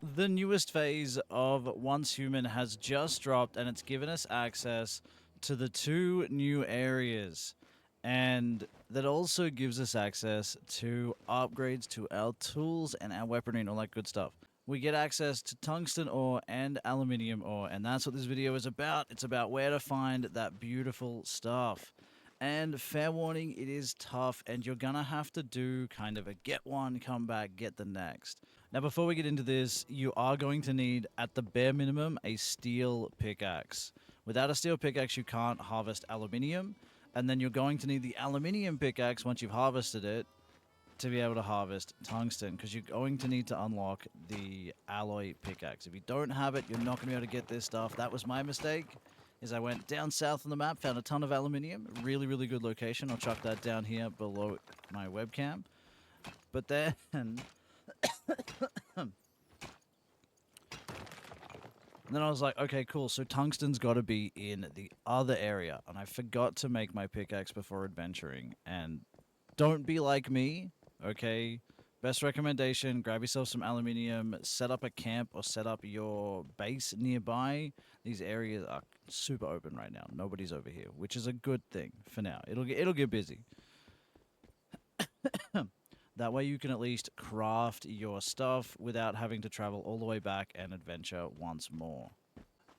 The newest phase of Once Human has just dropped, and it's given us access to the two new areas. And that also gives us access to upgrades to our tools and our weaponry and all that good stuff. We get access to tungsten ore and aluminium ore, and that's what this video is about. It's about where to find that beautiful stuff. And fair warning, it is tough, and you're gonna have to do kind of a get one, come back, get the next. Now, before we get into this, you are going to need, at the bare minimum, a steel pickaxe. Without a steel pickaxe, you can't harvest aluminium, and then you're going to need the aluminium pickaxe once you've harvested it to be able to harvest tungsten, because you're going to need to unlock the alloy pickaxe. If you don't have it, you're not going to be able to get this stuff. That was my mistake. Is I went down south on the map, found a ton of aluminium. Really, really good location. I'll chuck that down here below my webcam. But then... and then I was like, okay, cool. So tungsten's got to be in the other area. And I forgot to make my pickaxe before adventuring. And don't be like me, okay? Best recommendation, grab yourself some aluminium, set up a camp or set up your base nearby. These areas are super open right now. Nobody's over here, which is a good thing for now. It'll get busy. That way you can at least craft your stuff without having to travel all the way back and adventure once more.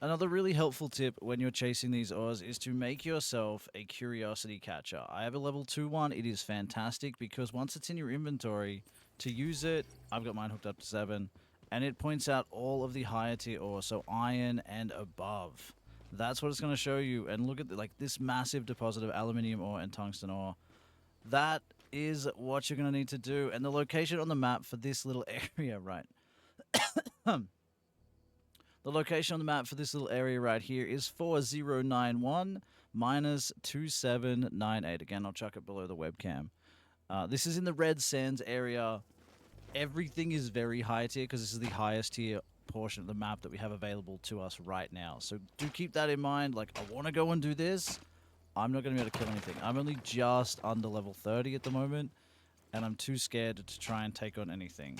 Another really helpful tip when you're chasing these ores is to make yourself a curiosity catcher. I have a level 2 one. It is fantastic because once it's in your inventory, to use it, I've got mine hooked up to 7, and it points out all of the higher tier ore, so iron and above. That's what it's going to show you. And look at this massive deposit of aluminium ore and tungsten ore. That is what you're going to need to do. And the location on the map for this little area, right? The location on the map for this little area right here is 4091 minus 2798. Again, I'll chuck it below the webcam. This is in the Red Sands area. Everything is very high tier because this is the highest tier portion of the map that we have available to us right now. So do keep that in mind. Like, I want to go and do this. I'm not going to be able to kill anything. I'm only just under level 30 at the moment, and I'm too scared to try and take on anything.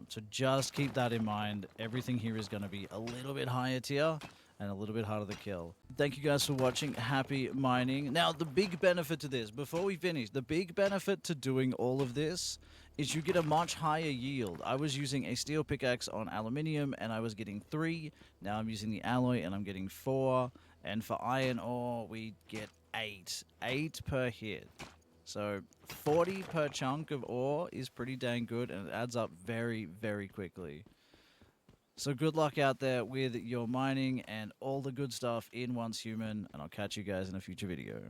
So just keep that in mind. Everything here is going to be a little bit higher tier and a little bit harder to kill. Thank you guys for watching. Happy mining. Now, the big benefit to this, before we finish, the big benefit to doing all of this is you get a much higher yield. I was using a steel pickaxe on aluminium, and I was getting 3. Now I'm using the alloy, and I'm getting 4. And for iron ore, we get 8. 8 per hit. So 40 per chunk of ore is pretty dang good, and it adds up very, very quickly. So good luck out there with your mining and all the good stuff in Once Human, and I'll catch you guys in a future video.